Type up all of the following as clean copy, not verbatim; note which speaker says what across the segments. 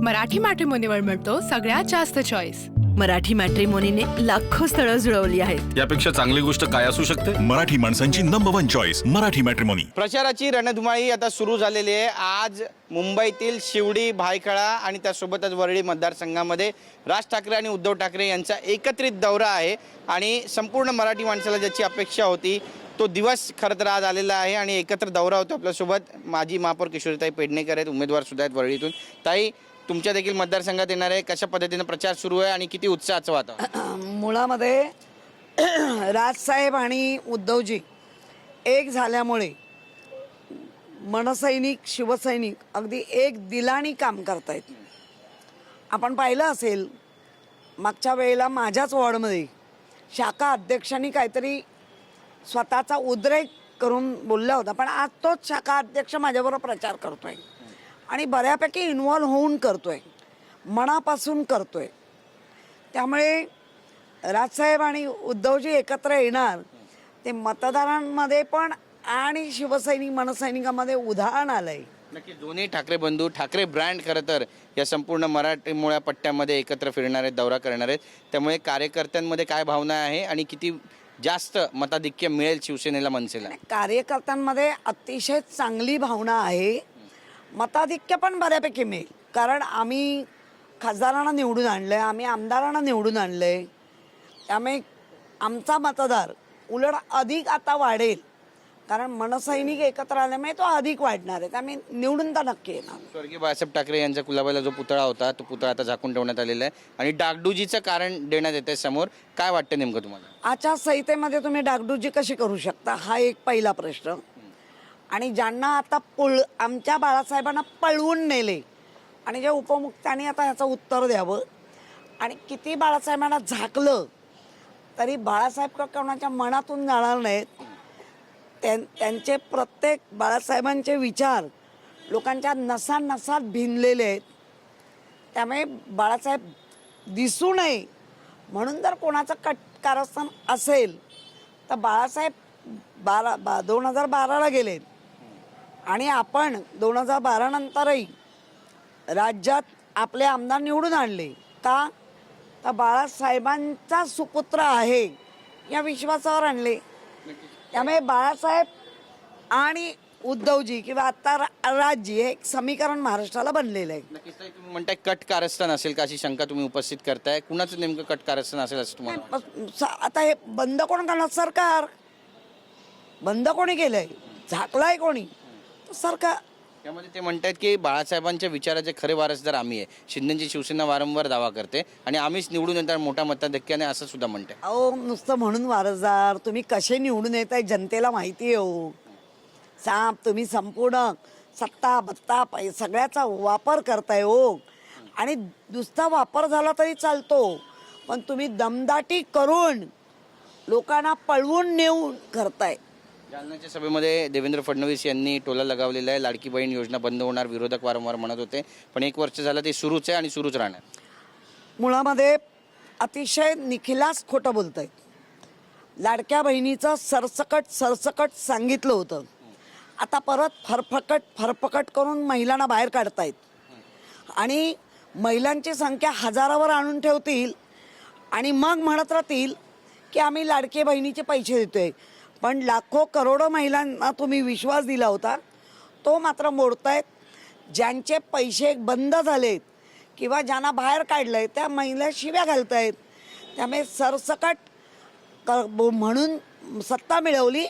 Speaker 1: मराठी मॅट्रिमोनीवर मिळतो सगळ्यात जास्त चॉईस।
Speaker 2: मराठी मॅट्रिमोनीने लाखो स्थळं जुळवली आहेत।
Speaker 3: यापेक्षा चांगली गोष्ट काय असू शकते?
Speaker 4: मराठी माणसांची नंबर 1 चॉईस मराठी मॅट्रिमोनी।
Speaker 5: प्रचाराची रणधुमाळी आता सुरू झालेली आहे। आज मुंबईतील शिवडी, भायखळा आणि त्यासोबतच वरळी मतदारसंघामध्ये राज ठाकरे आणि उद्धव ठाकरे यांचा एकत्रित दौरा आहे आणि संपूर्ण मराठी माणसाला ज्याची अपेक्षा होती तो दिवस खरं तर आज आलेला आहे आणि एकत्र दौरा होतो। आपल्यासोबत माजी महापौर किशोरीताई पेडणेकर आहेत, उमेदवार सुद्धा आहेत वरळीतून। ताई, तुमच्या देखील मतदारसंघात येणार आहे, कशा पद्धतीने प्रचार सुरू आहे आणि किती उत्साहाचं वातावरण?
Speaker 6: मुळामध्ये राजसाहेब आणि उद्धवजी एक झाल्यामुळे मनसैनिक शिवसैनिक अगदी एक दिलाने काम करतायत। आपण पाहिलं असेल मागच्या वेळेला माझ्याच वॉर्डमध्ये शाखा अध्यक्षांनी काहीतरी स्वतःचा उद्रेक करून बोलला होता, पण आज तोच शाखा अध्यक्ष माझ्याबरोबर प्रचार करतोय आणि बऱ्यापैकी इन्व्हॉल्व होऊन करतोय, मनापासून करतोय। त्यामुळे राजसाहेब आणि उद्धवजी एकत्र येणार ते मतदारांमध्ये पण आणि शिवसैनिक मनसैनिकांमध्ये उदाहरण आलंय।
Speaker 5: नक्की दोन्ही ठाकरे बंधू, ठाकरे ब्रँड खरं तर या संपूर्ण मराठमोळ्या पट्ट्यामध्ये एकत्र फिरणार आहेत, दौरा करणार आहेत। त्यामुळे कार्यकर्त्यांमध्ये काय भावना आहे आणि किती जास्त मताधिक्य मिळेल शिवसेनेला, मनसेला?
Speaker 6: कार्यकर्त्यांमध्ये अतिशय चांगली भावना आहे, मताधिक्य पण बऱ्यापैकी मिळेल। कारण आम्ही खासदारांना निवडून आणलं आहे, आम्ही आमदारांना निवडून आणलं आहे, त्यामुळे आमचा मतदार उलट अधिक आता वाढेल। कारण मनसैनिक एकत्र आल्यामुळे तो अधिक वाढणार आहे, त्यामुळे निवडून तर नक्की येणार।
Speaker 5: स्वर्गीय बाळासाहेब ठाकरे यांचा कुलाबाला जो पुतळा होता तो पुतळा आता झाकून ठेवण्यात आलेला आहे आणि डागडुजीचं कारण देण्यात येते समोर। काय वाटतं नेमकं तुम्हाला?
Speaker 6: आचारसंहितेमध्ये तुम्ही डागडुजी कशी करू शकता, हा एक पहिला प्रश्न। आणि ज्यांना आता आमच्या बाळासाहेबांना पळवून नेले आणि ज्या उपमुख्याने आता ह्याचं उत्तर द्यावं। आणि किती बाळासाहेबांना झाकलं तरी बाळासाहेब कोणाच्या मनातून जाणार नाहीत। त्यांचे प्रत्येक बाळासाहेबांचे विचार लोकांच्या नसात भिनलेले आहेत। त्यामुळे बाळासाहेब दिसू नये म्हणून जर कोणाचं कारस्थान असेल तर बाळासाहेब 2012ला गेलेत आणि आपण 2012 नंतरही राज्यात आपले आमदार निवडून आणले का? तर बाळासाहेबांचा सुपुत्र आहे या विश्वासावर आणले। त्यामुळे बाळासाहेब आणि उद्धवजी किंवा आता राजजी हे एक समीकरण महाराष्ट्राला बनलेलं आहे।
Speaker 5: नक्कीच ताई, तुम्ही म्हणताय कट कारस्थान असेल का अशी शंका तुम्ही उपस्थित करताय, कुणाचं नेमकं कट कारस्थान असेल असं तुम्हाला?
Speaker 6: आता हे बंद कोण करणार? सरकार। बंद कोणी केलंय? झाकलाय कोणी? सरकार।
Speaker 5: त्यामध्ये ते म्हणतात की बाळासाहेबांच्या विचाराचे खरे वारसदार आम्ही आहे। शिंदेची शिवसेना वारंवार दावा करते आणि आम्हीच निवडून येणार मोठ्या मताधिक्याने, असं सुद्धा म्हणते।
Speaker 6: अहो, नुसतं म्हणून वारसदार, तुम्ही कसे निवडून येत आहे जनतेला माहिती आहे हो साहेब। तुम्ही संपूर्ण सत्ता बत्ता सगळ्याचा वापर करताय हो, आणि नुसता वापर झाला तरी चालतो, पण तुम्ही दमदाटी करून लोकांना पळवून नेऊन करताय।
Speaker 5: जालन्याच्या सभेमध्ये देवेंद्र फडणवीस यांनी टोला लगावलेला आहे, लाडकी बहीण योजना बंद होणार विरोधक वारंवार म्हणत होते, पण 1 वर्ष झालं ते सुरूच आहे आणि सुरूच राहणार।
Speaker 6: मुळामध्ये अतिशय निखिलास खोटं बोलत आहेत। लाडक्या बहिणीचं सरसकट सांगितलं होतं, आता परत फरफकट करून महिलांना बाहेर काढतायत आणि महिलांची संख्या हजारावर आणून ठेवतील आणि मग म्हणत राहतील की आम्ही लाडकी बहिणीचे पैसे देतोय। पण लाखो करोडो महिलांना तुम्ही विश्वास दिला होता तो मात्र मोडतायत। ज्यांचे पैसे बंद झालेत किंवा ज्यांना बाहेर काढलंय त्या महिला शिव्या घालतायत। त्यामुळे सरसकट म्हणून सत्ता मिळवली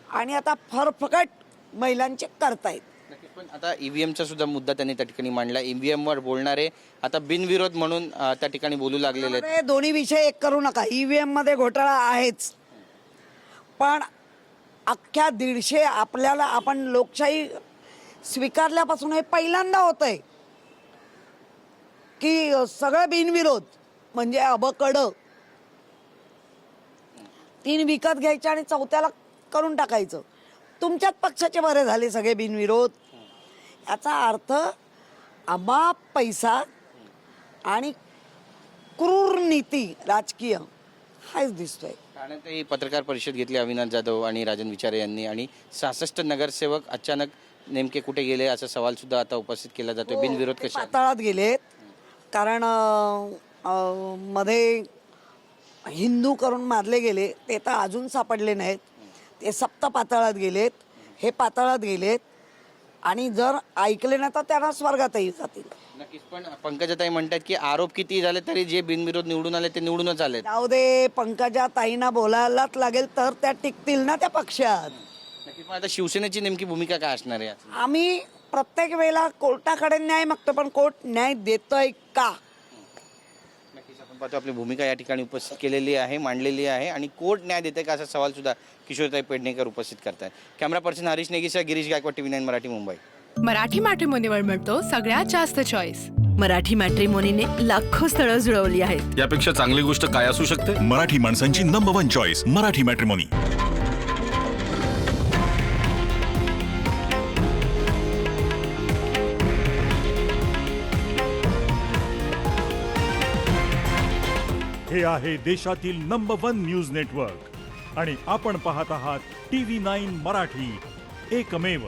Speaker 6: आणि आता फरफकट महिलांचे करतायत।
Speaker 5: पण आता ईव्हीएमचा सुद्धा मुद्दा त्यांनी त्या ठिकाणी मांडला। ईव्हीएमवर बोलणारे आता बिनविरोध म्हणून त्या ठिकाणी बोलू लागलेले आहेत।
Speaker 6: दोन्ही विषय एक करू नका। ईव्हीएम मध्ये घोटाळा आहेच, पण अख्ख्या 150 आपल्याला आपण लोकशाही स्वीकारल्यापासून हे पहिल्यांदा होत आहे की सगळं बिनविरोध, म्हणजे अबकड 3 विकत घ्यायचे आणि 4थ्याला करून टाकायचं। तुमच्याच पक्षाचे बरे झाले सगळे बिनविरोध। याचा अर्थ अमाप पैसा आणि क्रूर नीती राजकीय हाच दिसतोय।
Speaker 5: ठाण्यातही पत्रकार परिषद घेतली अविनाश जाधव आणि राजन विचारे यांनी, आणि 66 नगरसेवक अचानक नेमके कुठे गेले असा सवाल सुद्धा आता उपस्थित केला जातोय. बिनविरोध
Speaker 6: ते
Speaker 5: कशा
Speaker 6: पाताळात गेलेत कारण मध्ये हिंदू करून मारले गेले ते तर अजून सापडले नाहीत. ते सप्त पाताळात गेलेत, हे पाताळात गेलेत आणि जर ऐकले नाही तर त्यांना स्वर्गातही जातील.
Speaker 5: नक्कीच. पण पंकजाताई म्हणतात की आरोप किती झाले तरी जे बिनविरोध निवडून आले ते निवडूनच आले.
Speaker 6: जाऊ दे, पंकजा ताईंना बोलायलाच लागेल तर त्या टिकतील ना त्या पक्षात.
Speaker 5: नक्कीच. पण आता शिवसेनेची नेमकी भूमिका काय असणार आहे?
Speaker 6: आम्ही प्रत्येक वेळेला कोर्टाकडे न्याय मागतो पण कोर्ट न्याय देतोय का?
Speaker 5: नक्कीच आपण पाहतो आपली भूमिका या ठिकाणी उपस्थित केलेली आहे, मांडलेली आहे आणि कोर्ट न्याय देते का असा सवाल सुद्धा किशोरताई पेडणेकर उपस्थित करतात. कॅमेरा पर्सन हरीश नेगीसह गिरीश गायकवाड, TV9 मराठी, मुंबई.
Speaker 1: मराठी मॅट्रिमोनीवर मिळतो सगळ्यात जास्त चॉईस.
Speaker 2: मराठी मॅट्रिमोनीने लाखो स्थळं जुळवली आहेत.
Speaker 3: यापेक्षा चांगली गोष्ट काय असू शकते?
Speaker 4: मराठी माणसांची नंबर 1 चॉईस मराठी मॅट्रिमोनी.
Speaker 7: हे आहे देशातील नंबर 1 न्यूज नेटवर्क आणि आपण पाहत आहात TV9 मराठी, एकमेव.